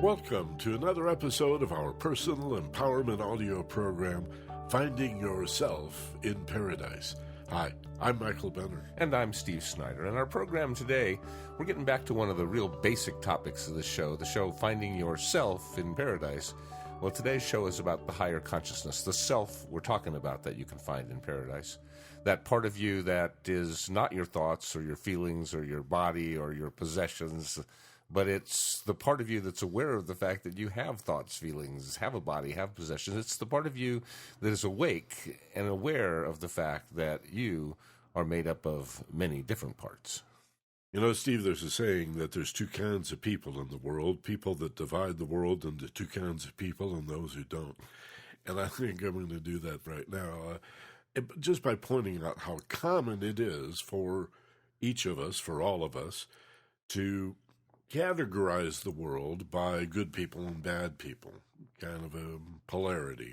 Welcome to another episode of our personal empowerment audio program, Finding Yourself in Paradise. Hi, I'm Michael Benner. And I'm Steve Snyder. In our program today, we're getting back to one of the real basic topics of the show Finding Yourself in Paradise. Well, today's show is about the higher consciousness, the self we're talking about that you can find in paradise. That part of you that is not your thoughts or your feelings or your body or your possessions, but it's the part of you that's aware of the fact that you have thoughts, feelings, have a body, have possessions. It's the part of you that is awake and aware of the fact that you are made up of many different parts. You know, Steve, there's a saying that there's two kinds of people in the world, people that divide the world into two kinds of people and those who don't. And I think I'm going to do that right now, just by pointing out how common it is for each of us, for all of us, to categorize the world by good people and bad people, kind of a polarity,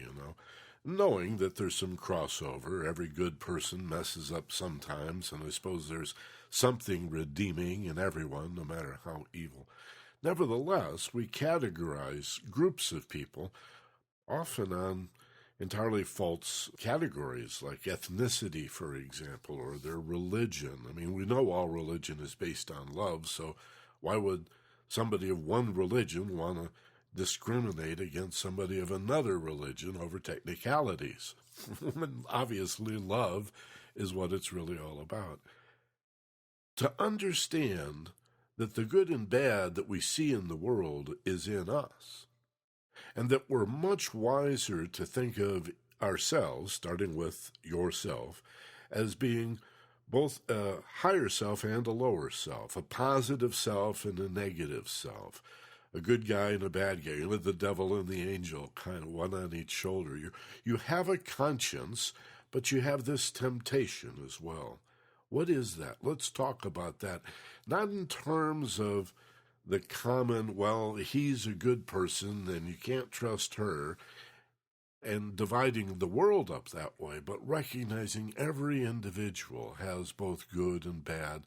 knowing that there's some crossover. Every good person messes up sometimes, and I suppose there's something redeeming in everyone, no matter how evil. Nevertheless, we categorize groups of people often on entirely false categories, like ethnicity, for example, or their religion. I mean, we know all religion is based on love, so why would somebody of one religion want to discriminate against somebody of another religion over technicalities? Obviously, love is what it's really all about. To understand that the good and bad that we see in the world is in us, and that we're much wiser to think of ourselves, starting with yourself, as being both a higher self and a lower self, a positive self and a negative self, a good guy and a bad guy, with the devil and the angel, kind of one on each shoulder. You have a conscience, but you have this temptation as well. What is that? Let's talk about that. Not in terms of the common, well, he's a good person and you can't trust her, and dividing the world up that way, but recognizing every individual has both good and bad,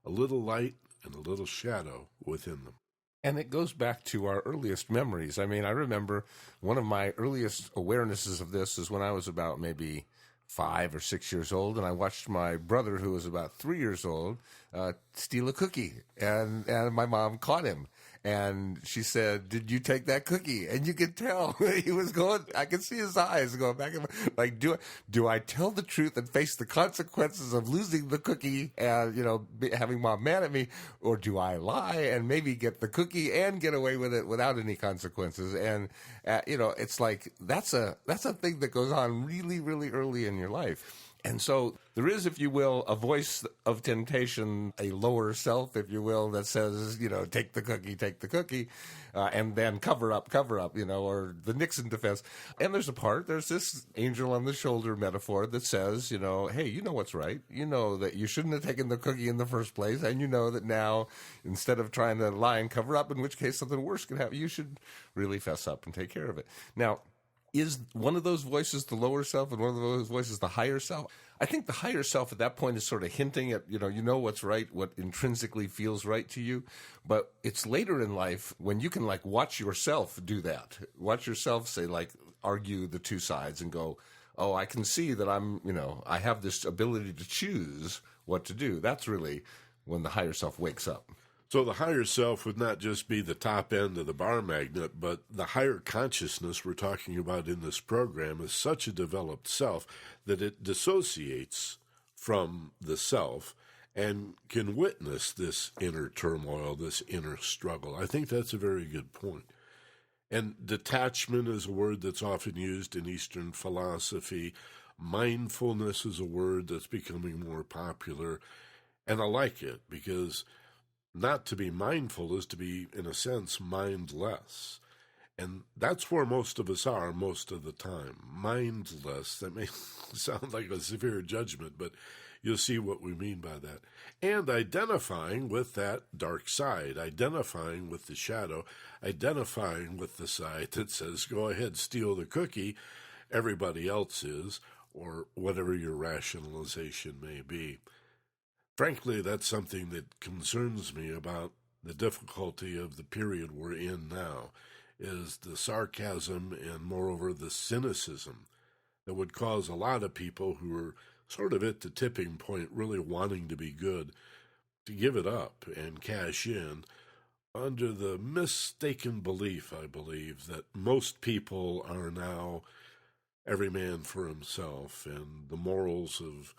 a little light and a little shadow within them. And it goes back to our earliest memories. I mean, I remember one of my earliest awarenesses of this is when I was about maybe 5 or 6 years old, and I watched my brother, who was about 3 years old, steal a cookie, and my mom caught him. And she said, "Did you take that cookie?" And you could tell he was going, I could see his eyes going back and forth. Like, do I tell the truth and face the consequences of losing the cookie and, having mom mad at me? Or do I lie and maybe get the cookie and get away with it without any consequences? And, it's like, that's a thing that goes on really, really early in your life. And so there is, if you will, a voice of temptation, a lower self, if you will, that says, take the cookie, and then cover up, or the Nixon defense. And there's this angel on the shoulder metaphor that says, hey, you know what's right. You know that you shouldn't have taken the cookie in the first place. And you know that now, instead of trying to lie and cover up, in which case something worse could happen, you should really fess up and take care of it. Now, is one of those voices the lower self and one of those voices the higher self? I think the higher self at that point is sort of hinting at, you know what's right, what intrinsically feels right to you. But it's later in life when you can, watch yourself do that. Watch yourself say, argue the two sides and go, oh, I can see that I have this ability to choose what to do. That's really when the higher self wakes up. So the higher self would not just be the top end of the bar magnet, but the higher consciousness we're talking about in this program is such a developed self that it dissociates from the self and can witness this inner turmoil, this inner struggle. I think that's a very good point. And detachment is a word that's often used in Eastern philosophy. Mindfulness is a word that's becoming more popular. And I like it because not to be mindful is to be, in a sense, mindless. And that's where most of us are most of the time, mindless. That may sound like a severe judgment, but you'll see what we mean by that. And identifying with that dark side, identifying with the shadow, identifying with the side that says, go ahead, steal the cookie, everybody else is, or whatever your rationalization may be. Frankly, that's something that concerns me about the difficulty of the period we're in now is the sarcasm and, moreover, the cynicism that would cause a lot of people who are sort of at the tipping point, really wanting to be good, to give it up and cash in under the mistaken belief, I believe, that most people are now every man for himself, and the morals of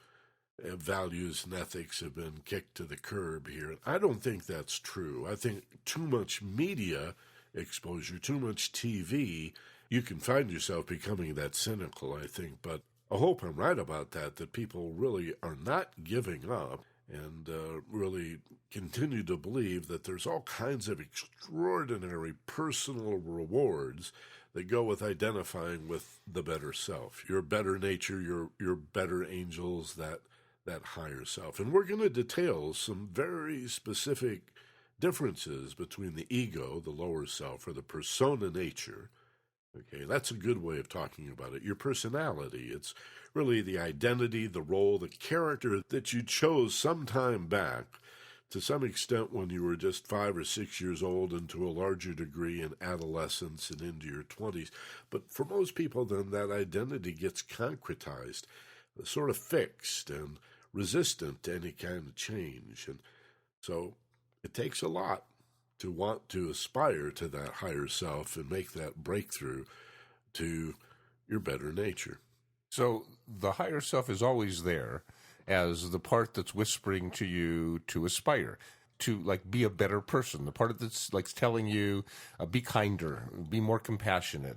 values and ethics have been kicked to the curb here. I don't think that's true. I think too much media exposure, too much TV, you can find yourself becoming that cynical, I think. But I hope I'm right about that people really are not giving up and really continue to believe that there's all kinds of extraordinary personal rewards that go with identifying with the better self, your better nature, your better angels, that higher self. And we're going to detail some very specific differences between the ego, the lower self, or the persona nature. Okay, that's a good way of talking about it. Your personality, it's really the identity, the role, the character that you chose some time back, to some extent when you were just 5 or 6 years old, and to a larger degree in adolescence and into your 20s. But for most people, then, that identity gets concretized, sort of fixed and resistant to any kind of change. And so it takes a lot to want to aspire to that higher self and make that breakthrough to your better nature. So the higher self is always there as the part that's whispering to you to aspire, to like be a better person. The part that's like telling you, be kinder, be more compassionate,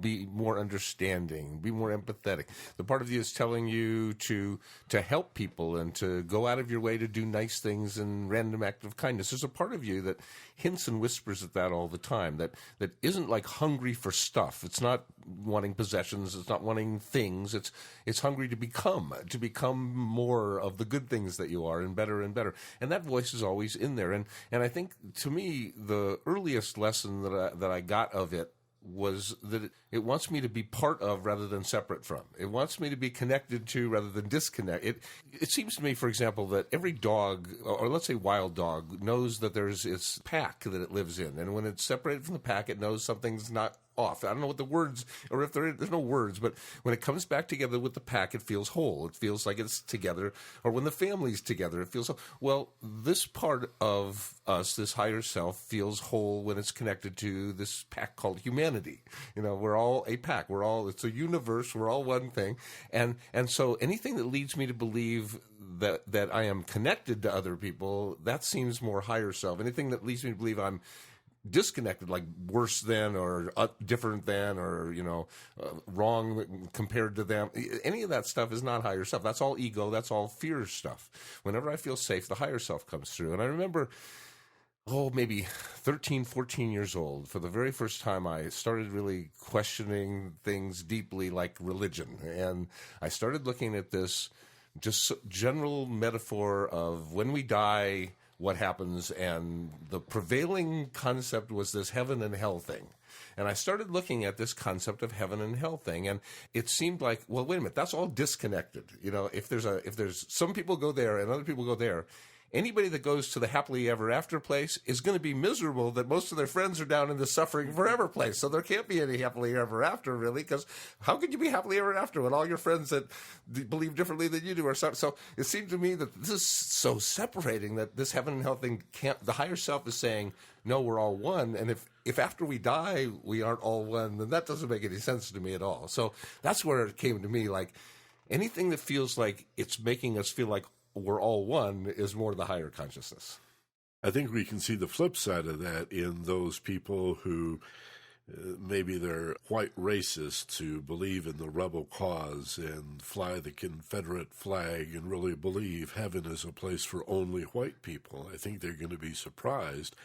be more understanding, be more empathetic. The part of you is telling you to help people and to go out of your way to do nice things and random act of kindness. There's a part of you that hints and whispers at that all the time, that isn't like hungry for stuff. It's not wanting possessions. It's not wanting things. It's hungry to become more of the good things that you are, and better and better. And that voice is always in there. And I think, to me, the earliest lesson that I got of it was that it wants me to be part of rather than separate from. It wants me to be connected to rather than disconnect. It seems to me, for example, that every dog, or let's say wild dog, knows that there's its pack that it lives in. And when it's separated from the pack, it knows something's not off. I don't know what the words, or if there's no words, but when it comes back together with the pack, it feels whole. It feels like it's together. Or when the family's together, it feels whole. Well, this part of us, this higher self, feels whole when it's connected to this pack called humanity. You know, we're all a pack. It's a universe. We're all one thing. And so anything that leads me to believe that I am connected to other people, that seems more higher self. Anything that leads me to believe I'm disconnected, like worse than, or different than, or wrong compared to them, any of that stuff is not higher self. That's all ego. That's all fear stuff. Whenever I feel safe, the higher self comes through. And I remember, maybe 13, 14 years old, for the very first time, I started really questioning things deeply, like religion. And I started looking at this just general metaphor of when we die, what happens, and the prevailing concept was this heaven and hell thing. And I started looking at this concept of heaven and hell thing, and it seemed like, well, wait a minute, that's all disconnected. If there's some people go there and other people go there, anybody that goes to the happily ever after place is going to be miserable that most of their friends are down in the suffering forever place. So there can't be any happily ever after, really, because how could you be happily ever after when all your friends that believe differently than you do are so it seemed to me that this is so separating, that this heaven and hell thing can't. The higher self is saying, no, we're all one. And if after we die we aren't all one, then that doesn't make any sense to me at all. So that's where it came to me, like anything that feels like it's making us feel like we're all one is more the higher consciousness. I think we can see the flip side of that in those people who maybe they're white racists who believe in the rebel cause and fly the Confederate flag and really believe heaven is a place for only white people. I think they're going to be surprised.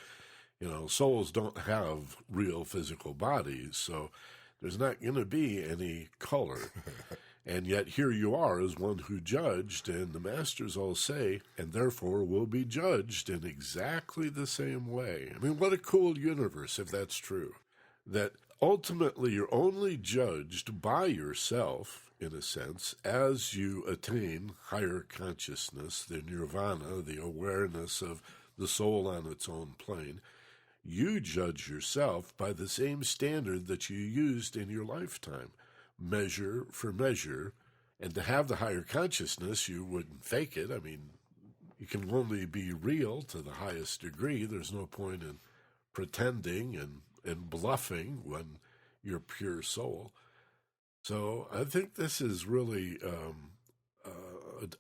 Souls don't have real physical bodies, so there's not going to be any color. And yet here you are as one who judged, and the masters all say, and therefore will be judged in exactly the same way. I mean, what a cool universe if that's true. That ultimately you're only judged by yourself, in a sense, as you attain higher consciousness, the nirvana, the awareness of the soul on its own plane, you judge yourself by the same standard that you used in your lifetime, measure for measure. And to have the higher consciousness, you wouldn't fake it. I mean, you can only be real to the highest degree. There's no point in pretending and bluffing when you're pure soul. So I think this is really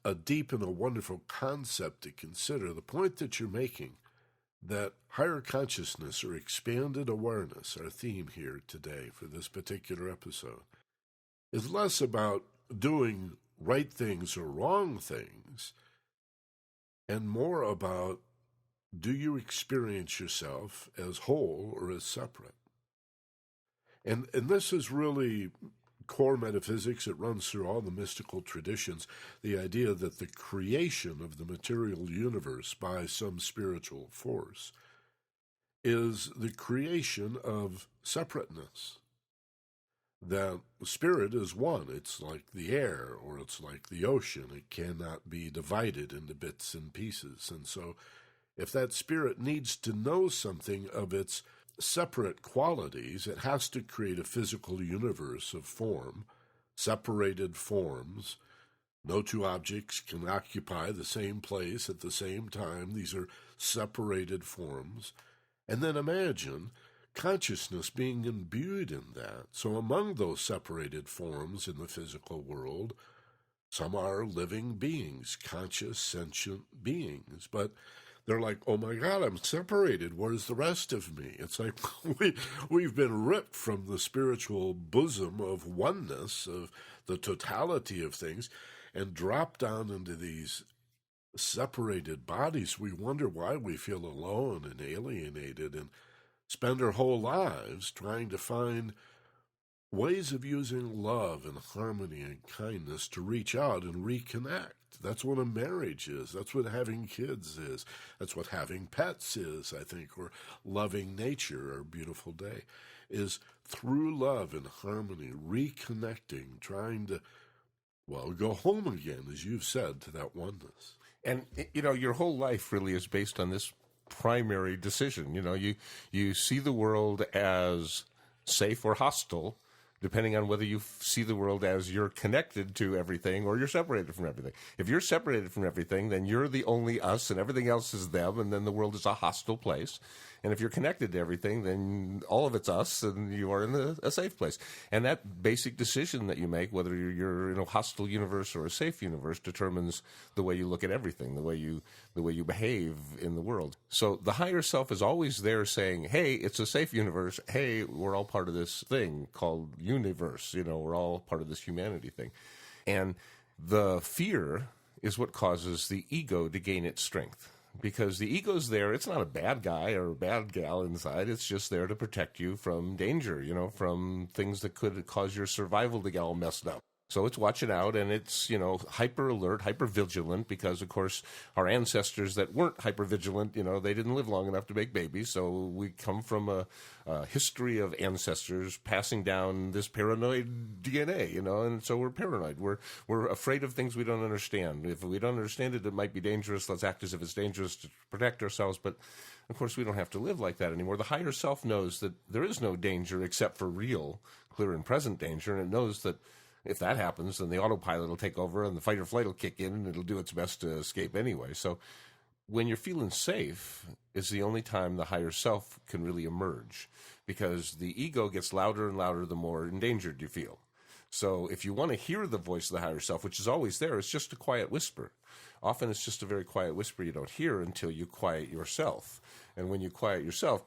a deep and a wonderful concept to consider. The point that you're making, that higher consciousness or expanded awareness, our theme here today for this particular episode, is less about doing right things or wrong things and more about, do you experience yourself as whole or as separate? And this is really core metaphysics. It runs through all the mystical traditions, the idea that the creation of the material universe by some spiritual force is the creation of separateness. That spirit is one. It's like the air, or it's like the ocean. It cannot be divided into bits and pieces. And so if that spirit needs to know something of its separate qualities, it has to create a physical universe of form, separated forms. No two objects can occupy the same place at the same time. These are separated forms. And then imagine consciousness being imbued in that. So among those separated forms in the physical world, some are living beings, conscious, sentient beings. But they're like, oh my God, I'm separated. Where's the rest of me? It's like we've been ripped from the spiritual bosom of oneness, of the totality of things, and dropped down into these separated bodies. We wonder why we feel alone and alienated and spend our whole lives trying to find ways of using love and harmony and kindness to reach out and reconnect. That's what a marriage is. That's what having kids is. That's what having pets is, I think, or loving nature or beautiful day, is through love and harmony, reconnecting, trying to, well, go home again, as you've said, to that oneness. And, you know, your whole life really is based on this primary decision. You know, you see the world as safe or hostile, depending on whether you see the world as you're connected to everything or you're separated from everything. If you're separated from everything, then you're the only us and everything else is them, and then the world is a hostile place. And if you're connected to everything, then all of it's us, and you are in a safe place. And that basic decision that you make, whether you're in a hostile universe or a safe universe, determines the way you look at everything, the way you behave in the world. So the higher self is always there saying, hey, it's a safe universe. Hey, we're all part of this thing called universe. You know, we're all part of this humanity thing. And the fear is what causes the ego to gain its strength. Because the ego's there, it's not a bad guy or a bad gal inside. It's just there to protect you from danger, you know, from things that could cause your survival to get all messed up. So it's watching out, and it's, you know, hyper alert, hyper vigilant, because, of course, our ancestors that weren't hyper vigilant, you know, they didn't live long enough to make babies. So we come from a history of ancestors passing down this paranoid DNA, you know, and so we're paranoid. We're afraid of things we don't understand. If we don't understand it, it might be dangerous. Let's act as if it's dangerous to protect ourselves. But, of course, we don't have to live like that anymore. The higher self knows that there is no danger except for real, clear and present danger, and it knows that if that happens, then the autopilot will take over and the fight or flight will kick in and it'll do its best to escape anyway. So when you're feeling safe is the only time the higher self can really emerge, because the ego gets louder and louder the more endangered you feel. So if you want to hear the voice of the higher self, which is always there, it's just a quiet whisper. Often it's just a very quiet whisper you don't hear until you quiet yourself. And when you quiet yourself,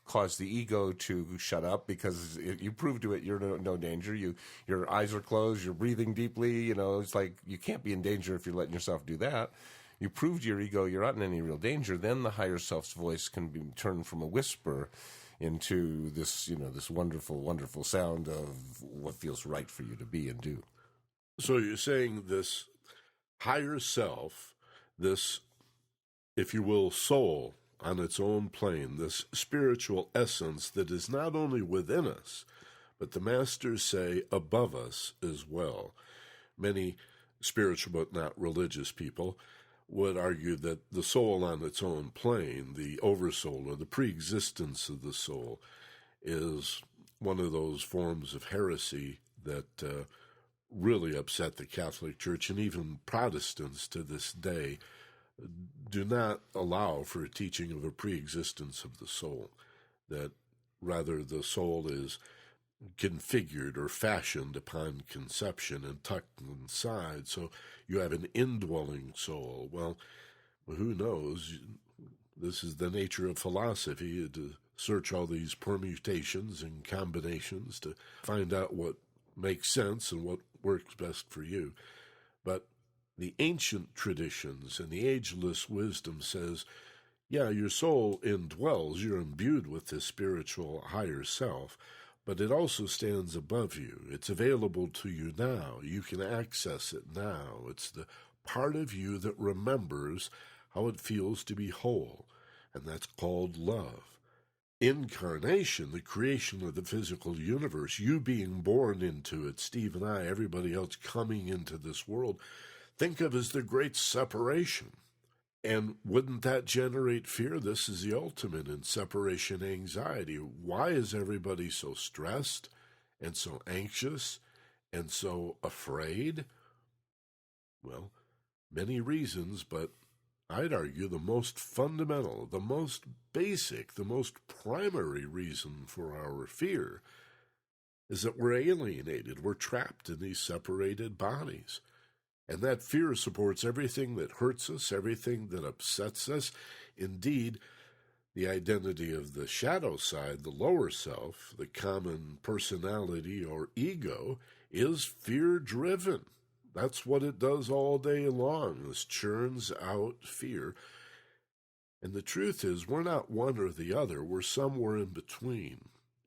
cause the ego to shut up, because you prove to it you're no danger. Your eyes are closed, you're breathing deeply. You know, it's like you can't be in danger if you're letting yourself do that. You prove to your ego you're not in any real danger. Then the higher self's voice can be turned from a whisper into this, you know, this wonderful, wonderful sound of what feels right for you to be and do. So you're saying this higher self, this, if you will, soul on its own plane, this spiritual essence that is not only within us, but the masters say above us as well. Many spiritual but not religious people would argue that the soul on its own plane, the oversoul or the pre-existence of the soul, is one of those forms of heresy that really upset the Catholic Church, and even Protestants to this day do not allow for a teaching of a pre-existence of the soul, that rather the soul is configured or fashioned upon conception and tucked inside. So you have an indwelling soul. Well, who knows? This is the nature of philosophy, to search all these permutations and combinations to find out what makes sense and what works best for you. But the ancient traditions and the ageless wisdom says, yeah, your soul indwells, you're imbued with this spiritual higher self, but it also stands above you. It's available to you now. You can access it now. It's the part of you that remembers how it feels to be whole, and that's called love. Incarnation, the creation of the physical universe, you being born into it, Steve and I, everybody else coming into this world, think of as the great separation. And wouldn't that generate fear? This is the ultimate in separation anxiety. Why is everybody so stressed and so anxious and so afraid? Well, many reasons, but I'd argue the most fundamental, the most basic, the most primary reason for our fear is that we're alienated. We're trapped in these separated bodies. And that fear supports everything that hurts us, everything that upsets us. Indeed, the identity of the shadow side, the lower self, the common personality or ego, is fear-driven. That's what it does all day long. This churns out fear. And the truth is, we're not one or the other. We're somewhere in between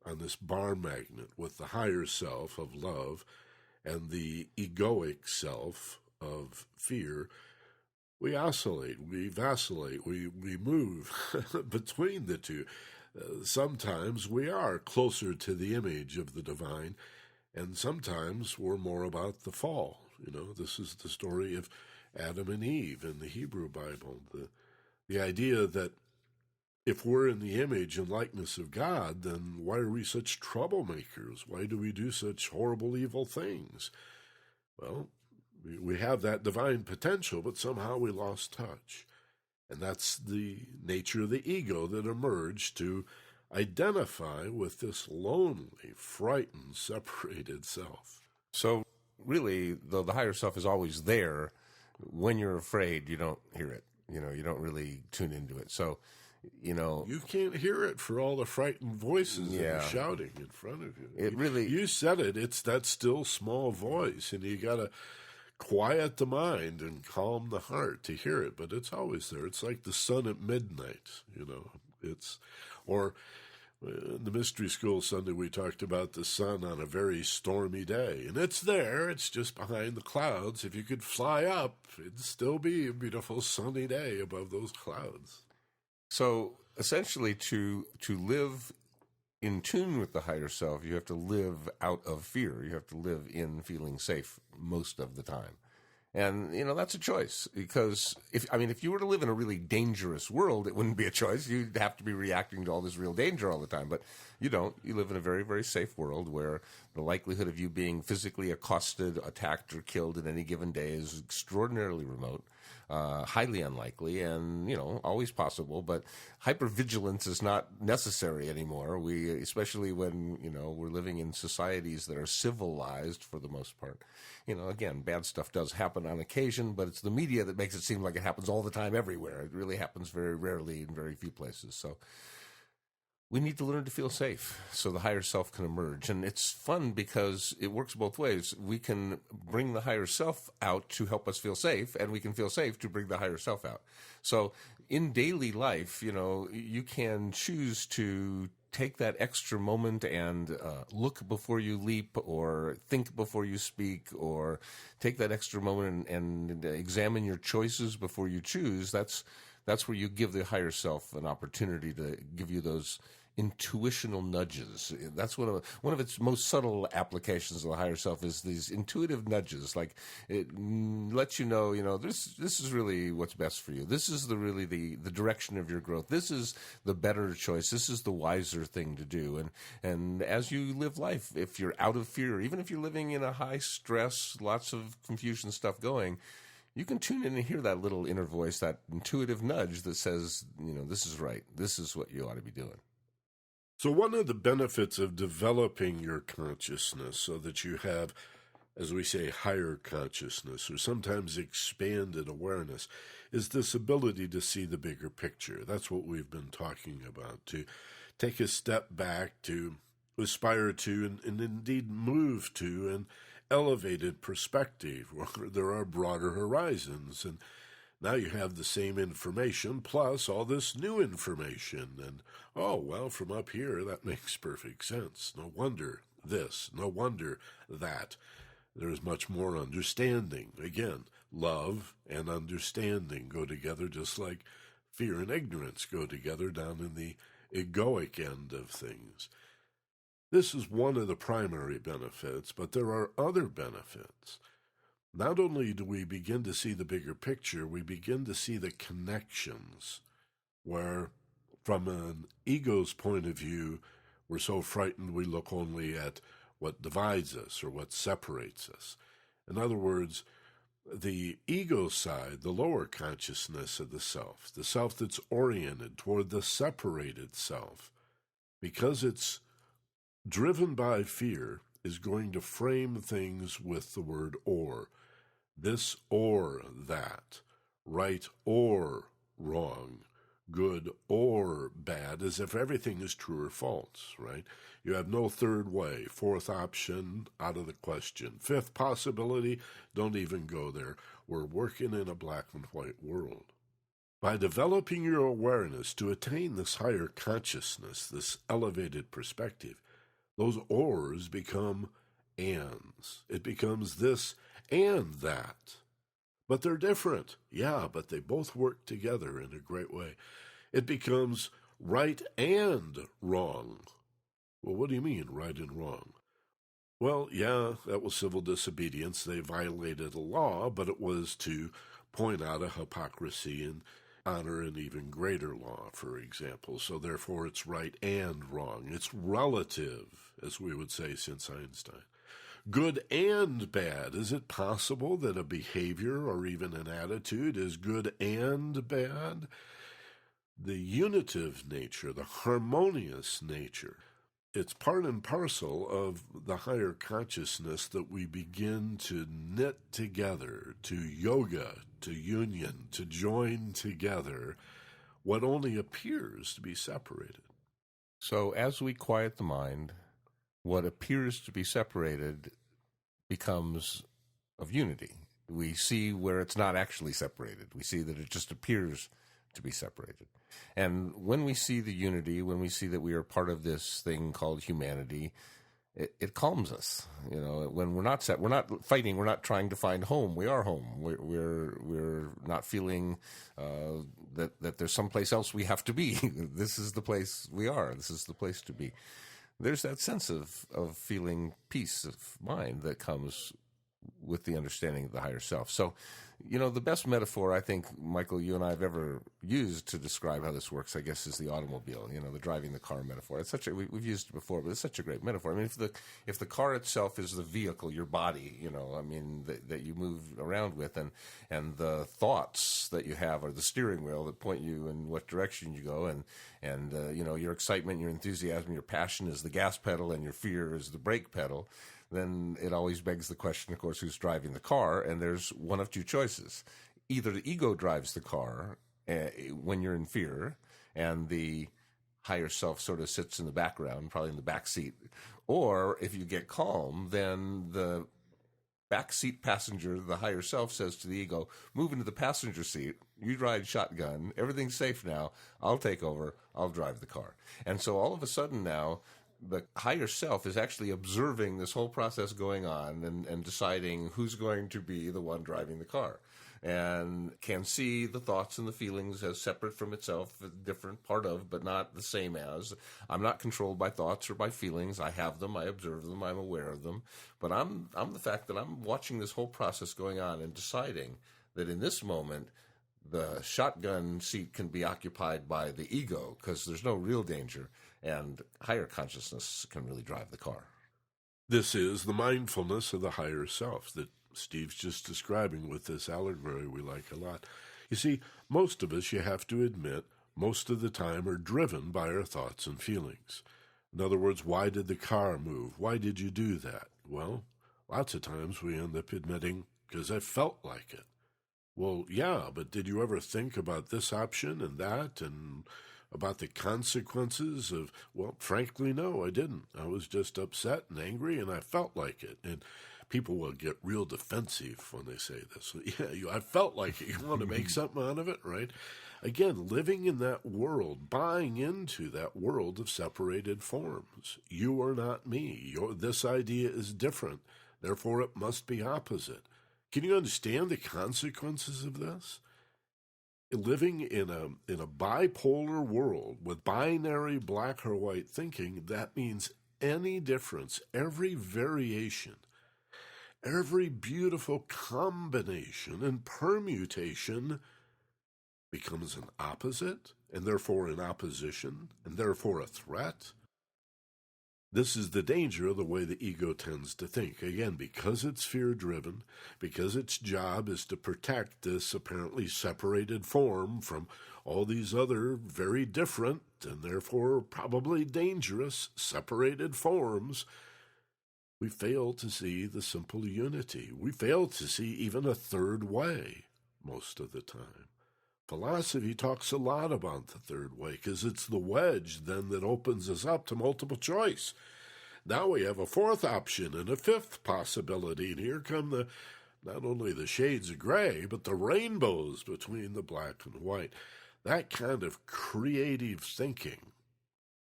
on this bar magnet with the higher self of love and the egoic self of fear. We oscillate, we vacillate, we move between the two. Sometimes we are closer to the image of the divine, and sometimes we're more about the fall. You know, this is the story of Adam and Eve in the Hebrew Bible. The idea that if we're in the image and likeness of God, then why are we such troublemakers? Why do we do such horrible, evil things? Well, we have that divine potential, but somehow we lost touch. And that's the nature of the ego that emerged to identify with this lonely, frightened, separated self. So really, though the higher self is always there, when you're afraid, you don't hear it. You know, you don't really tune into it. So, you know, you can't hear it for all the frightened voices that are shouting in front of you. It really, you said it. It's that still small voice, and you got to quiet the mind and calm the heart to hear it. But it's always there. It's like the sun at midnight. You know, or in the Mystery School Sunday, we talked about the sun on a very stormy day. And it's there. It's just behind the clouds. If you could fly up, it'd still be a beautiful sunny day above those clouds. So essentially, to live in tune with the higher self, you have to live out of fear. You have to live in feeling safe most of the time. And, you know, that's a choice, because if you were to live in a really dangerous world, it wouldn't be a choice. You'd have to be reacting to all this real danger all the time. But you don't. You live in a very, very safe world where the likelihood of you being physically accosted, attacked, or killed in any given day is extraordinarily remote, highly unlikely, and, you know, always possible. But hypervigilance is not necessary anymore. Especially when, you know, we're living in societies that are civilized for the most part. You know, again, bad stuff does happen on occasion, but it's the media that makes it seem like it happens all the time everywhere. It really happens very rarely in very few places. So we need to learn to feel safe so the higher self can emerge. And it's fun because it works both ways. We can bring the higher self out to help us feel safe, and we can feel safe to bring the higher self out. So in daily life, you know, you can choose to take that extra moment and look before you leap, or think before you speak, or take that extra moment and examine your choices before you choose. That's where you give the higher self an opportunity to give you those intuitional nudges. That's one of its most subtle applications of the higher self is these intuitive nudges. Like it lets you know, this is really what's best for you. This is the direction of your growth. This is the better choice. This is the wiser thing to do. And as you live life, if you're out of fear, even if you're living in a high stress, lots of confusion stuff going, you can tune in and hear that little inner voice, that intuitive nudge that says, this is right. This is what you ought to be doing. So one of the benefits of developing your consciousness so that you have, as we say, higher consciousness or sometimes expanded awareness is this ability to see the bigger picture. That's what we've been talking about, to take a step back, to aspire to and indeed move to an elevated perspective where there are broader horizons. And now you have the same information plus all this new information. And, from up here, that makes perfect sense. No wonder this, no wonder that. There's much more understanding. Again, love and understanding go together just like fear and ignorance go together down in the egoic end of things. This is one of the primary benefits, but there are other benefits. Not only do we begin to see the bigger picture, we begin to see the connections where, from an ego's point of view, we're so frightened we look only at what divides us or what separates us. In other words, the ego side, the lower consciousness of the self that's oriented toward the separated self, because it's driven by fear, is going to frame things with the word or. This or that, right or wrong, good or bad, as if everything is true or false, right? You have no third way, fourth option, out of the question. Fifth possibility, don't even go there. We're working in a black and white world. By developing your awareness to attain this higher consciousness, this elevated perspective, those ors become ands. It becomes this and that. But they're different. Yeah, but they both work together in a great way. It becomes right and wrong. Well, what do you mean, right and wrong? Well, yeah, that was civil disobedience. They violated a law, but it was to point out a hypocrisy and honor an even greater law, for example. So therefore, it's right and wrong. It's relative, as we would say since Einstein. Good and bad. Is it possible that a behavior or even an attitude is good and bad? The unitive nature, the harmonious nature, it's part and parcel of the higher consciousness that we begin to knit together, to yoga, to union, to join together what only appears to be separated. So as we quiet the mind, what appears to be separated becomes of unity. We see where it's not actually separated. We see that it just appears to be separated. And when we see the unity, when we see that we are part of this thing called humanity, it calms us. When we're not we're not fighting, we're not trying to find home. We are home. We're not feeling that there's someplace else we have to be. This is the place we are. This is the place to be. There's that sense of feeling peace of mind that comes with the understanding of the higher self. So, the best metaphor I think, Michael, you and I have ever used to describe how this works, I guess, is the automobile, the driving the car metaphor. It's we've used it before, but it's such a great metaphor. I mean, if the car itself is the vehicle, your body, that you move around with, and the thoughts that you have are the steering wheel that point you in what direction you go, and your excitement, your enthusiasm, your passion is the gas pedal, and your fear is the brake pedal, then it always begs the question, of course, who's driving the car? And there's one of two choices. Either the ego drives the car when you're in fear, and the higher self sort of sits in the background, probably in the back seat. Or if you get calm, then the backseat passenger, the higher self, says to the ego, move into the passenger seat, you ride shotgun, everything's safe now, I'll take over, I'll drive the car. And so all of a sudden now, the higher self is actually observing this whole process going on and deciding who's going to be the one driving the car. and can see the thoughts and the feelings as separate from itself, a different part of, but not the same as. I'm not controlled by thoughts or by feelings. I have them, I observe them, I'm aware of them. But I'm the fact that I'm watching this whole process going on and deciding that in this moment, the shotgun seat can be occupied by the ego because there's no real danger, and higher consciousness can really drive the car. This is the mindfulness of the higher self that Steve's just describing with this allegory we like a lot. You see, most of us, you have to admit, most of the time are driven by our thoughts and feelings. In other words, why did the car move? Why did you do that? Well, lots of times we end up admitting, because I felt like it. Well, yeah, but did you ever think about this option and that and about the consequences of, well, frankly, no, I didn't. I was just upset and angry and I felt like it. And people will get real defensive when they say this. Yeah, I felt like it. You want to make something out of it, right? Again, living in that world, buying into that world of separated forms. You are not me. This idea is different. Therefore, it must be opposite. Can you understand the consequences of this? Living in a bipolar world with binary black or white thinking, that means any difference, every variation, every beautiful combination and permutation becomes an opposite, and therefore an opposition, and therefore a threat. This is the danger of the way the ego tends to think. Again, because it's fear-driven, because its job is to protect this apparently separated form from all these other very different and therefore probably dangerous separated forms, we fail to see the simple unity. We fail to see even a third way most of the time. Philosophy talks a lot about the third way because it's the wedge then that opens us up to multiple choice. Now we have a fourth option and a fifth possibility, and here come not only the shades of gray, but the rainbows between the black and white. That kind of creative thinking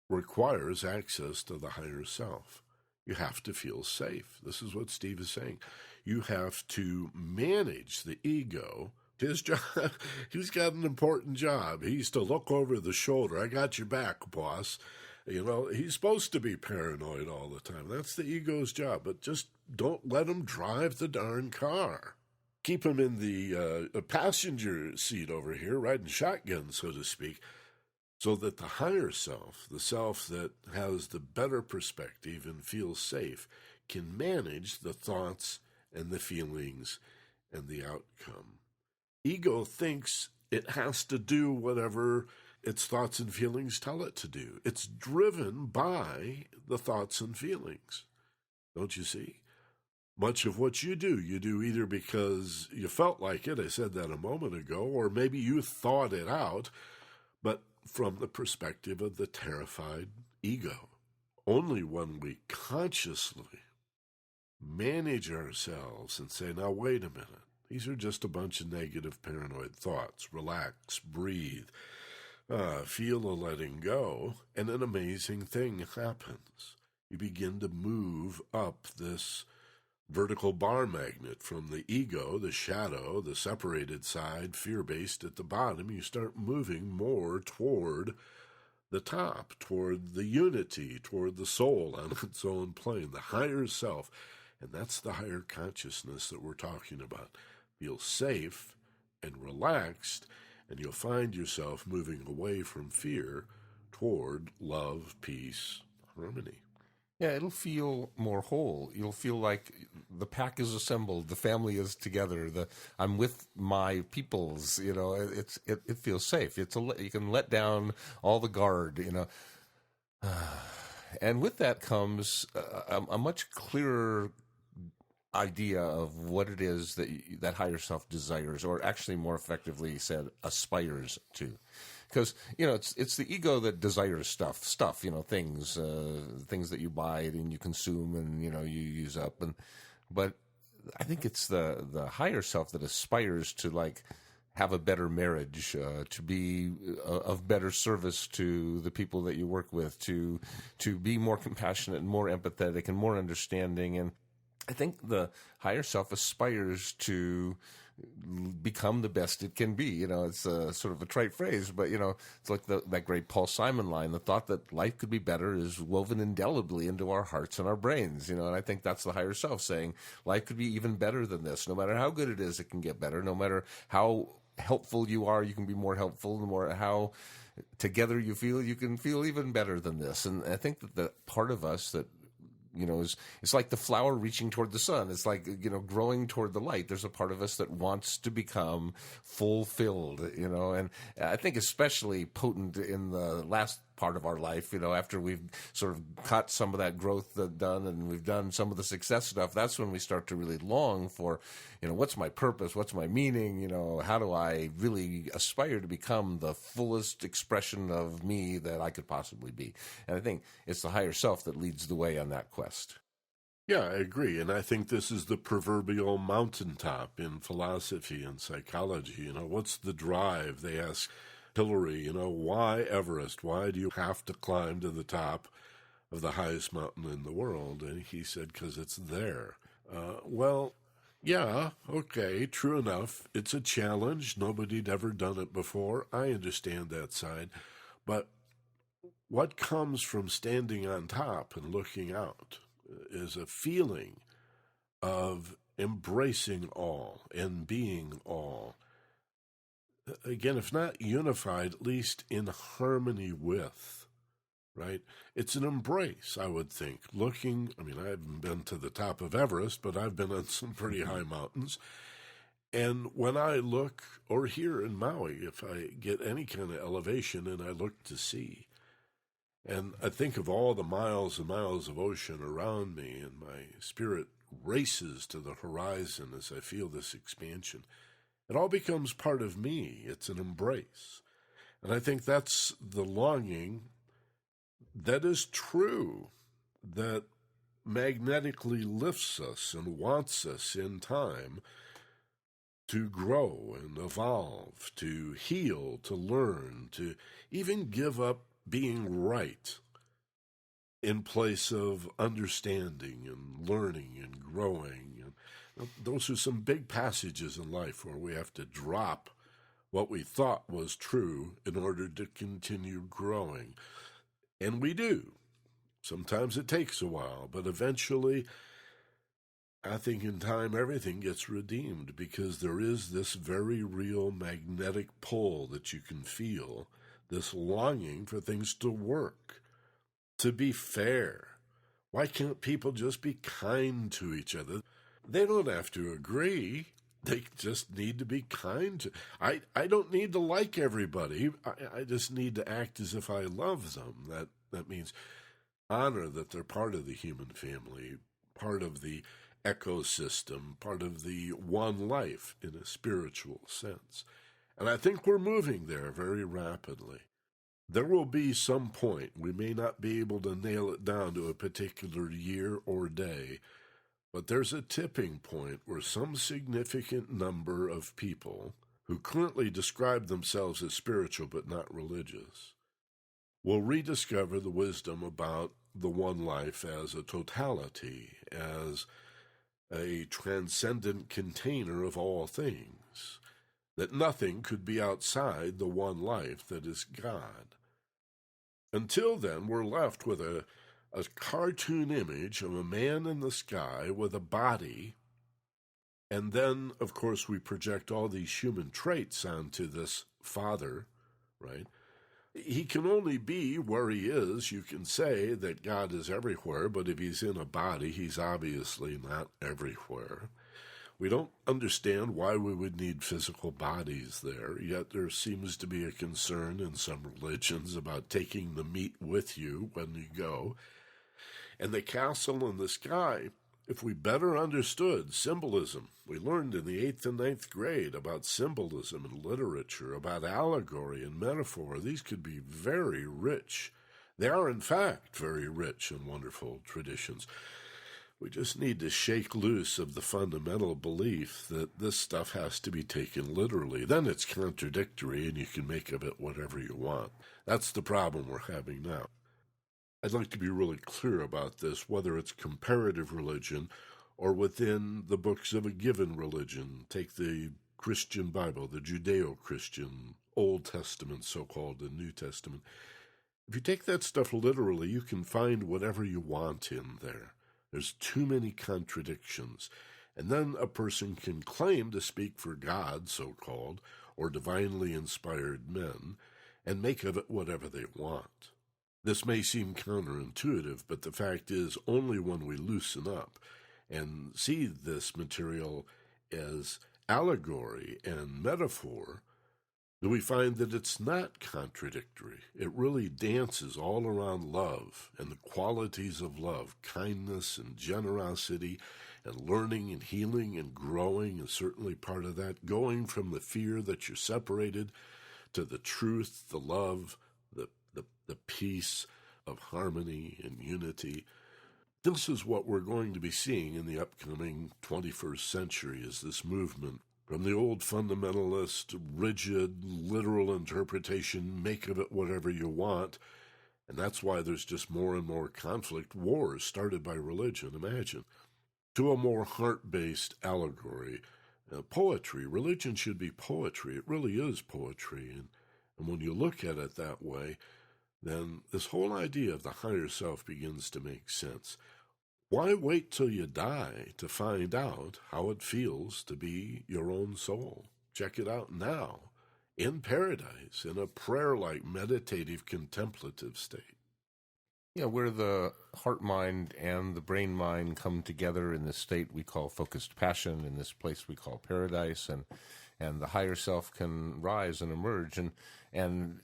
requires access to the higher self. You have to feel safe. This is what Steve is saying. You have to manage the ego. His job, he's got an important job. He's to look over the shoulder. I got your back, boss. You know, he's supposed to be paranoid all the time. That's the ego's job. But just don't let him drive the darn car. Keep him in the passenger seat over here, riding shotgun, so to speak, so that the higher self, the self that has the better perspective and feels safe, can manage the thoughts and the feelings and the outcome. Ego thinks it has to do whatever its thoughts and feelings tell it to do. It's driven by the thoughts and feelings. Don't you see? Much of what you do either because you felt like it, I said that a moment ago, or maybe you thought it out, but from the perspective of the terrified ego. Only when we consciously manage ourselves and say, now wait a minute. These are just a bunch of negative paranoid thoughts. Relax, breathe, feel a letting go, and an amazing thing happens. You begin to move up this vertical bar magnet from the ego, the shadow, the separated side, fear-based at the bottom. You start moving more toward the top, toward the unity, toward the soul on its own plane, the higher self. And that's the higher consciousness that we're talking about. Feel safe and relaxed, and you'll find yourself moving away from fear toward love, peace, harmony. Yeah, it'll feel more whole. You'll feel like the pack is assembled, the family is together. I'm with my peoples. You know, it feels safe. You can let down all the guard. You know, and with that comes a much clearer idea of what it is that higher self desires, or actually more effectively said, aspires to. Because, you know, it's the ego that desires stuff, you know, things that you buy and you consume and, you know, you use up. But I think it's the higher self that aspires to, like, have a better marriage, to be of better service to the people that you work with, to be more compassionate and more empathetic and more understanding. And I think the higher self aspires to become the best it can be. It's sort of a trite phrase, but, it's like that great Paul Simon line, the thought that life could be better is woven indelibly into our hearts and our brains, and I think that's the higher self saying life could be even better than this. No matter how good it is, it can get better. No matter how helpful you are, you can be more helpful. No matter how together you feel, you can feel even better than this. And I think that the part of us that it's like the flower reaching toward the sun. It's like, growing toward the light. There's a part of us that wants to become fulfilled, and I think especially potent in the last part of our life, after we've sort of got some of that growth done and we've done some of the success stuff. That's when we start to really long for, what's my purpose? What's my meaning? How do I really aspire to become the fullest expression of me that I could possibly be? And I think it's the higher self that leads the way on that quest. Yeah, I agree. And I think this is the proverbial mountaintop in philosophy and psychology. What's the drive? They ask Hillary, why Everest? Why do you have to climb to the top of the highest mountain in the world? And he said, because it's there. Well, yeah, okay, true enough. It's a challenge. Nobody'd ever done it before. I understand that side. But what comes from standing on top and looking out is a feeling of embracing all and being all. Again, if not unified, at least in harmony with, right? It's an embrace, I would think. I haven't been to the top of Everest, but I've been on some pretty high mountains. And when I look, or here in Maui, if I get any kind of elevation and I look to sea, and I think of all the miles and miles of ocean around me, and my spirit races to the horizon as I feel this expansion. It all becomes part of me. It's an embrace. And I think that's the longing that is true, that magnetically lifts us and wants us in time to grow and evolve, to heal, to learn, to even give up being right in place of understanding and learning and growing. And those are some big passages in life where we have to drop what we thought was true in order to continue growing. And we do. Sometimes it takes a while, but eventually, I think in time everything gets redeemed, because there is this very real magnetic pull that you can feel, this longing for things to work, to be fair. Why can't people just be kind to each other? They don't have to agree. They just need to be kind. I don't need to like everybody. I just need to act as if I love them. That means honor that they're part of the human family, part of the ecosystem, part of the one life in a spiritual sense. And I think we're moving there very rapidly. There will be some point, we may not be able to nail it down to a particular year or day, but there's a tipping point where some significant number of people who currently describe themselves as spiritual but not religious will rediscover the wisdom about the one life as a totality, as a transcendent container of all things, that nothing could be outside the one life that is God. Until then, we're left with a cartoon image of a man in the sky with a body, and then, of course, we project all these human traits onto this father, right? He can only be where he is. You can say that God is everywhere, but if he's in a body, he's obviously not everywhere. We don't understand why we would need physical bodies there, yet there seems to be a concern in some religions about taking the meat with you when you go. And the castle in the sky, if we better understood symbolism, we learned in the 8th and 9th grade about symbolism in literature, about allegory and metaphor. These could be very rich. They are, in fact, very rich and wonderful traditions. We just need to shake loose of the fundamental belief that this stuff has to be taken literally. Then it's contradictory and you can make of it whatever you want. That's the problem we're having now. I'd like to be really clear about this, whether it's comparative religion or within the books of a given religion. Take the Christian Bible, the Judeo-Christian Old Testament, so-called, and New Testament, if you take that stuff literally, you can find whatever you want in there. There's too many contradictions. And then a person can claim to speak for God, so-called, or divinely inspired men, and make of it whatever they want. This may seem counterintuitive, but the fact is only when we loosen up and see this material as allegory and metaphor do we find that it's not contradictory. It really dances all around love and the qualities of love, kindness and generosity, and learning and healing and growing is certainly part of that, going from the fear that you're separated to the truth, the love, the peace of harmony and unity. This is what we're going to be seeing in the upcoming 21st century, is this movement from the old fundamentalist, rigid, literal interpretation, make of it whatever you want. And that's why there's just more and more conflict, wars started by religion, imagine, to a more heart-based allegory. Poetry, religion should be poetry. It really is poetry. And when you look at it that way, then this whole idea of the higher self begins to make sense. Why wait till you die to find out how it feels to be your own soul? Check it out now, in paradise, in a prayer-like, meditative, contemplative state. Yeah, where the heart mind and the brain mind come together in this state we call focused passion, in this place we call paradise, and the higher self can rise and emerge and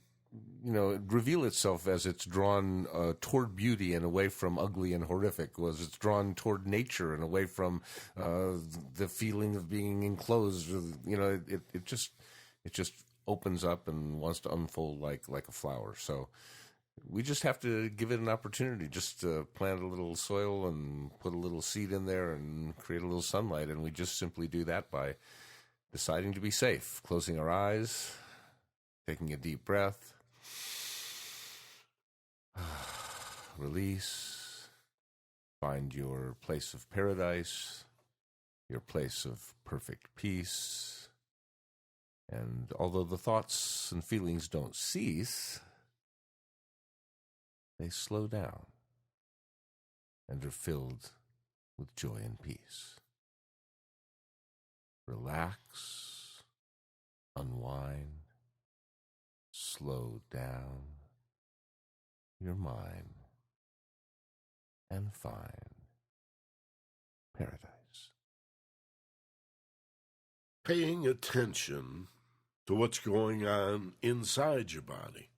reveal itself as it's drawn toward beauty and away from ugly and horrific, as it's drawn toward nature and away from the feeling of being enclosed. It just opens up and wants to unfold like a flower. So we just have to give it an opportunity, just to plant a little soil and put a little seed in there and create a little sunlight. And we just simply do that by deciding to be safe, closing our eyes, taking a deep breath, release, find your place of paradise, your place of perfect peace. And although the thoughts and feelings don't cease, they slow down and are filled with joy and peace. Relax, unwind, slow down your mind and find paradise. Paying attention to what's going on inside your body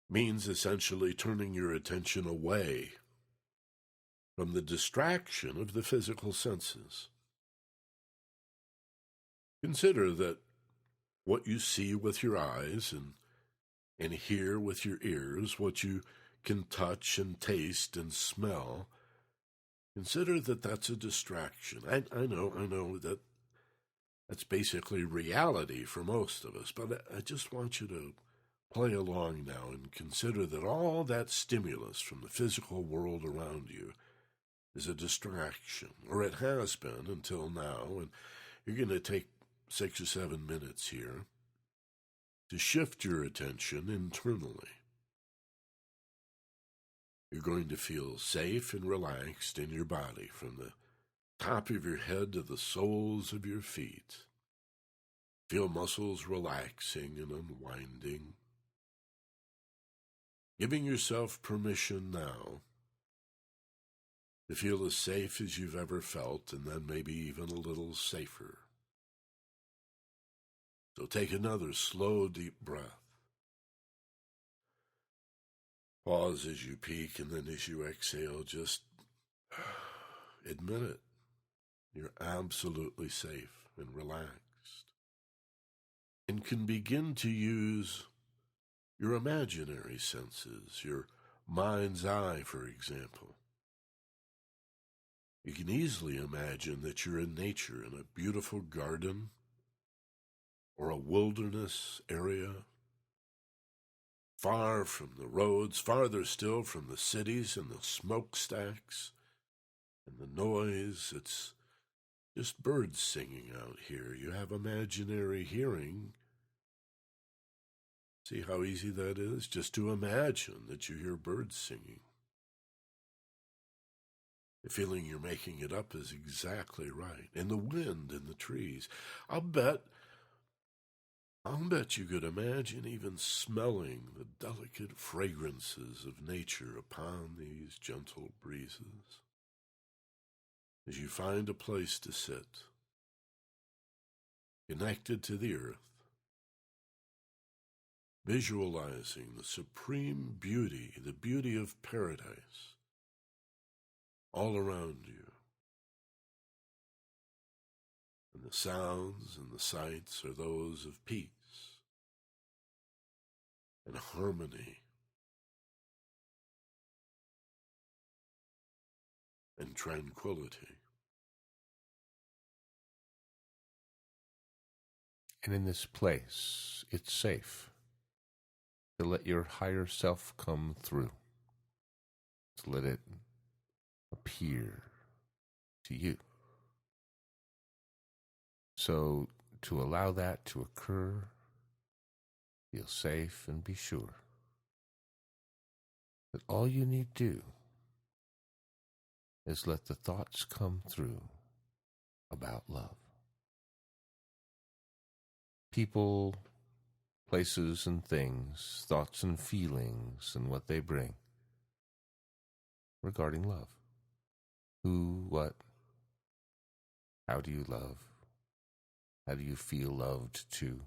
means essentially turning your attention away from the distraction of the physical senses. Consider that what you see with your eyes and hear with your ears, what you can touch and taste and smell, consider that that's a distraction. I know that that's basically reality for most of us, but I just want you to play along now and consider that all that stimulus from the physical world around you is a distraction, or it has been until now, and you're going to take 6 or 7 minutes here to shift your attention internally. You're going to feel safe and relaxed in your body from the top of your head to the soles of your feet. Feel muscles relaxing and unwinding. Giving yourself permission now to feel as safe as you've ever felt, and then maybe even a little safer. So take another slow, deep breath. Pause as you peak, and then as you exhale, just admit it. You're absolutely safe and relaxed. And can begin to use your imaginary senses, your mind's eye, for example. You can easily imagine that you're in nature, in a beautiful garden, or a wilderness area, far from the roads, farther still from the cities and the smokestacks and the noise. It's just birds singing out here. You have imaginary hearing. See how easy that is? Just to imagine that you hear birds singing. The feeling you're making it up is exactly right. And the wind in the trees. I'll bet you could imagine even smelling the delicate fragrances of nature upon these gentle breezes. As you find a place to sit, connected to the earth, visualizing the supreme beauty, the beauty of paradise, all around you. And the sounds and the sights are those of peace and harmony and tranquility. And in this place, it's safe to let your higher self come through, to let it appear to you. So to allow that to occur, feel safe and be sure that all you need do is let the thoughts come through about love. People, places and things, thoughts and feelings and what they bring regarding love. Who, what, how do you love? How do you feel loved too?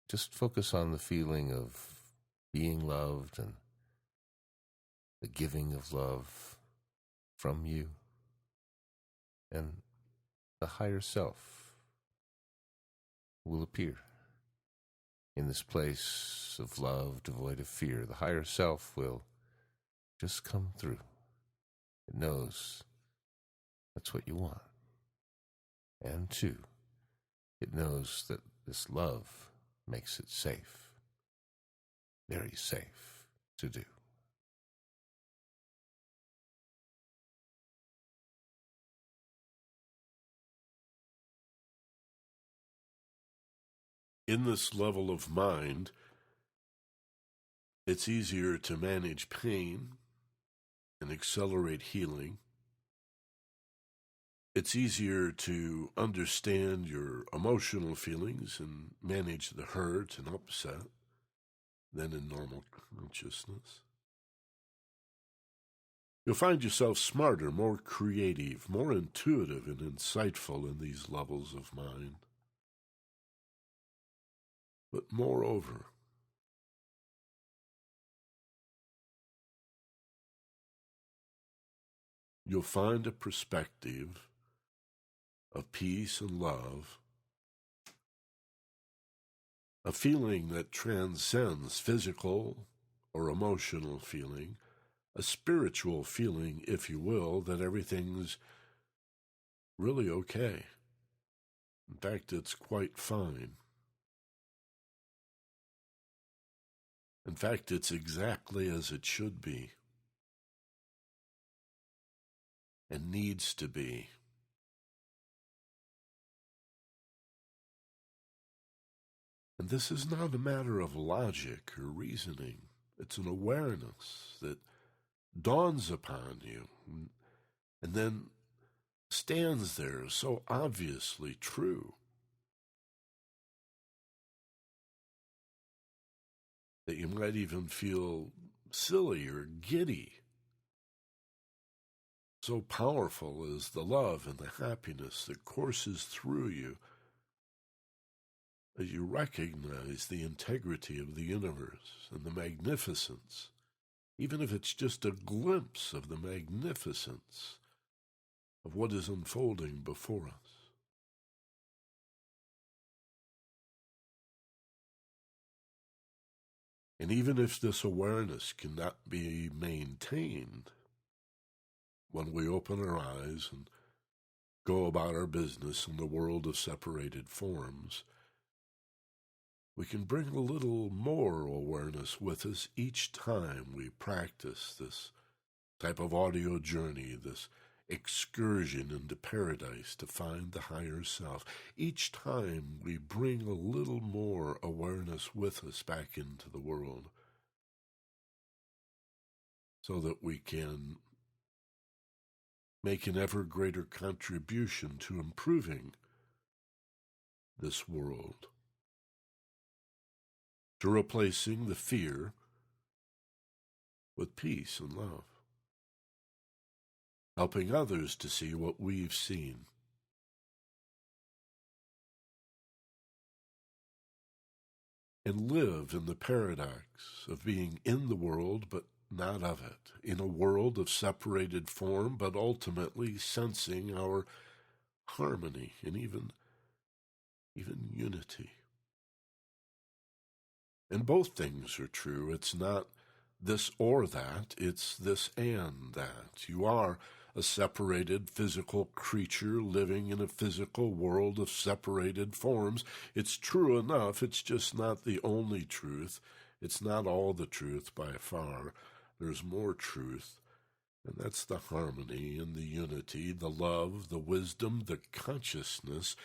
Just focus on the feeling of being loved and the giving of love from you, and the higher self will appear in this place of love devoid of fear. The higher self will just come through. It knows that's what you want. And two, it knows that this love makes it safe, very safe to do. In this level of mind, it's easier to manage pain and accelerate healing. It's easier to understand your emotional feelings and manage the hurt and upset than in normal consciousness. You'll find yourself smarter, more creative, more intuitive and insightful in these levels of mind. But moreover, you'll find a perspective of peace and love, a feeling that transcends physical or emotional feeling, a spiritual feeling, if you will, that everything's really okay. In fact, it's quite fine. In fact, it's exactly as it should be and needs to be. And this is not a matter of logic or reasoning. It's an awareness that dawns upon you and then stands there so obviously true that you might even feel silly or giddy. So powerful is the love and the happiness that courses through you as you recognize the integrity of the universe and the magnificence, even if it's just a glimpse of the magnificence of what is unfolding before us. And even if this awareness cannot be maintained when we open our eyes and go about our business in the world of separated forms, we can bring a little more awareness with us each time we practice this type of audio journey, this excursion into paradise to find the higher self. Each time we bring a little more awareness with us back into the world so that we can make an ever greater contribution to improving this world, to replacing the fear with peace and love, helping others to see what we've seen. And live in the paradox of being in the world but not of it, in a world of separated form but ultimately sensing our harmony and even unity. And both things are true. It's not this or that, it's this and that. You are a separated physical creature living in a physical world of separated forms. It's true enough, it's just not the only truth. It's not all the truth by far. There's more truth, and that's the harmony and the unity, the love, the wisdom, the consciousness.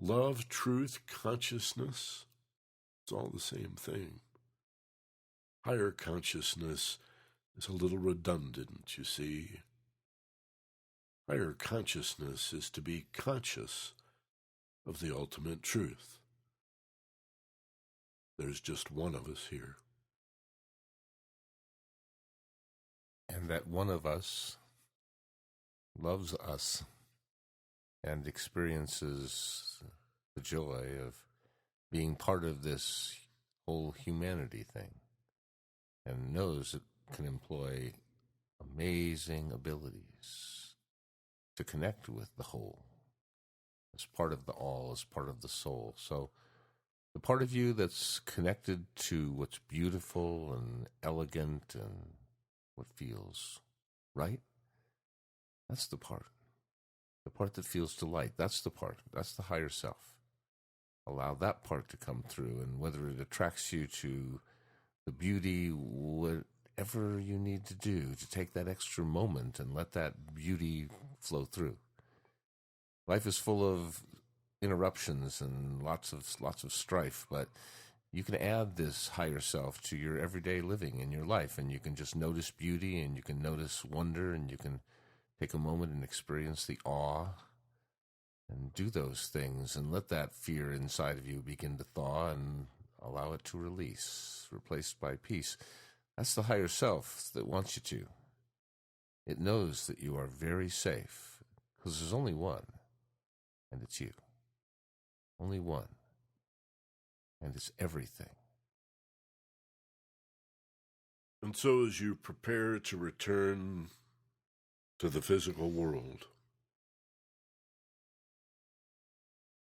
Love, truth, consciousness, it's all the same thing. Higher consciousness is a little redundant, you see. Higher consciousness is to be conscious of the ultimate truth. There's just one of us here. And that one of us loves us and experiences the joy of being part of this whole humanity thing, and knows it can employ amazing abilities to connect with the whole as part of the all, as part of the soul. So the part of you that's connected to what's beautiful and elegant and what feels right, that's the part. The part that feels delight, that's the part. That's the higher self. Allow that part to come through, and whether it attracts you to the beauty, whatever you need to do to take that extra moment and let that beauty flow through. Life is full of interruptions and lots of strife, but you can add this higher self to your everyday living in your life, and you can just notice beauty, and you can notice wonder, and you can take a moment and experience the awe and do those things and let that fear inside of you begin to thaw and allow it to release, replaced by peace. That's the higher self that wants you to. It knows that you are very safe because there's only one, and it's you. Only one, and it's everything. And so as you prepare to return to the physical world,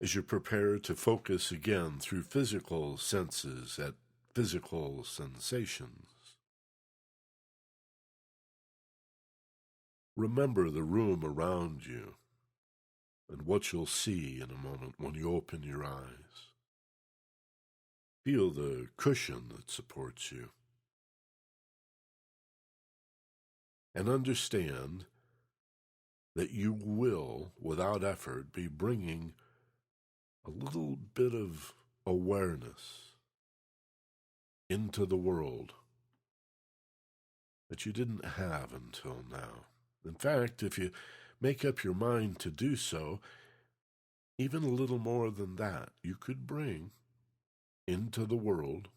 as you prepare to focus again through physical senses at physical sensations, remember the room around you and what you'll see in a moment when you open your eyes. Feel the cushion that supports you. And understand that you will, without effort, be bringing a little bit of awareness into the world that you didn't have until now. In fact, if you make up your mind to do so, even a little more than that, you could bring into the world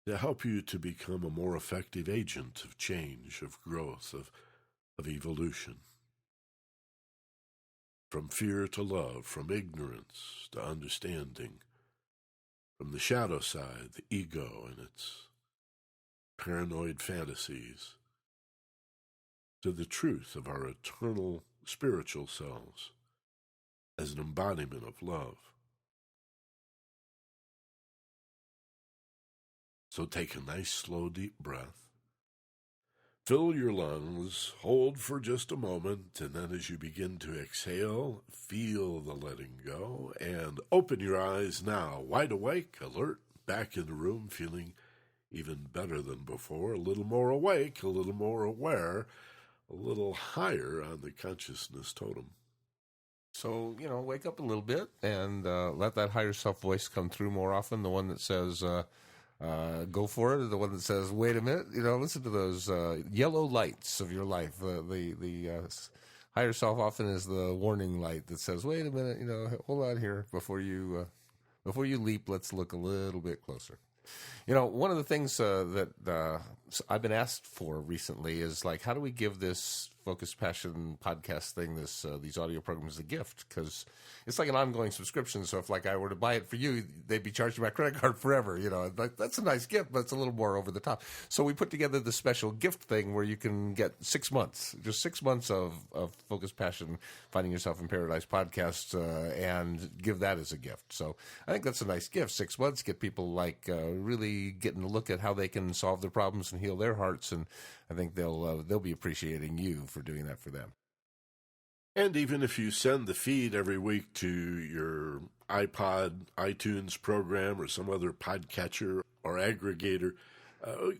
to help you to become a more effective agent of change, of growth, of evolution. From fear to love, from ignorance to understanding, from the shadow side, the ego and its paranoid fantasies, to the truth of our eternal spiritual selves as an embodiment of love. So take a nice, slow, deep breath. Fill your lungs, hold for just a moment, and then as you begin to exhale, feel the letting go, and open your eyes now, wide awake, alert, back in the room, feeling even better than before, a little more awake, a little more aware, a little higher on the consciousness totem. So, wake up a little bit and let that higher self voice come through more often. The one that says, go for it, or the one that says, wait a minute. Listen to those yellow lights of your life. The higher self often is the warning light that says, wait a minute, hold on here before you leap. Let's look a little bit closer. One of the things that I've been asked for recently is, like, how do we give this Focused Passion podcast thing, these audio programs, a gift? Because it's like an ongoing subscription. So if, like, I were to buy it for you, they'd be charging my credit card forever. That's a nice gift, but it's a little more over the top. So we put together this special gift thing where you can get 6 months, just 6 months of Focused Passion, Finding Yourself in Paradise podcasts, and give that as a gift. So I think that's a nice gift. 6 months, get people really getting to look at how they can solve their problems and heal their hearts, and I think they'll be appreciating you for doing that for them. And even if you send the feed every week to your iPod, iTunes program, or some other podcatcher or aggregator,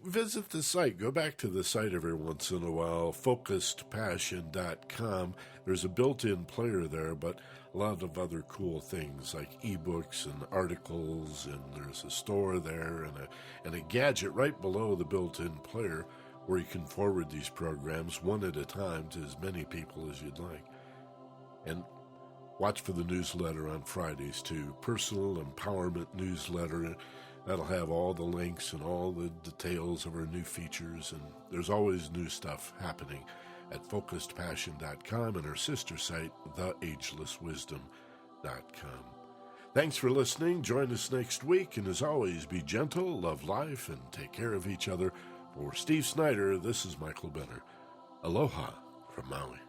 visit the site. Go back to the site every once in a while, focusedpassion.com. There's a built-in player there, but a lot of other cool things like ebooks and articles, and there's a store there and a gadget right below the built-in player where you can forward these programs one at a time to as many people as you'd like. And watch for the newsletter on Fridays too, Personal Empowerment Newsletter. That'll have all the links and all the details of our new features, and there's always new stuff happening at focusedpassion.com and our sister site, theagelesswisdom.com. Thanks for listening. Join us next week, and as always, be gentle, love life, and take care of each other. For Steve Snyder, this is Michael Benner. Aloha from Maui.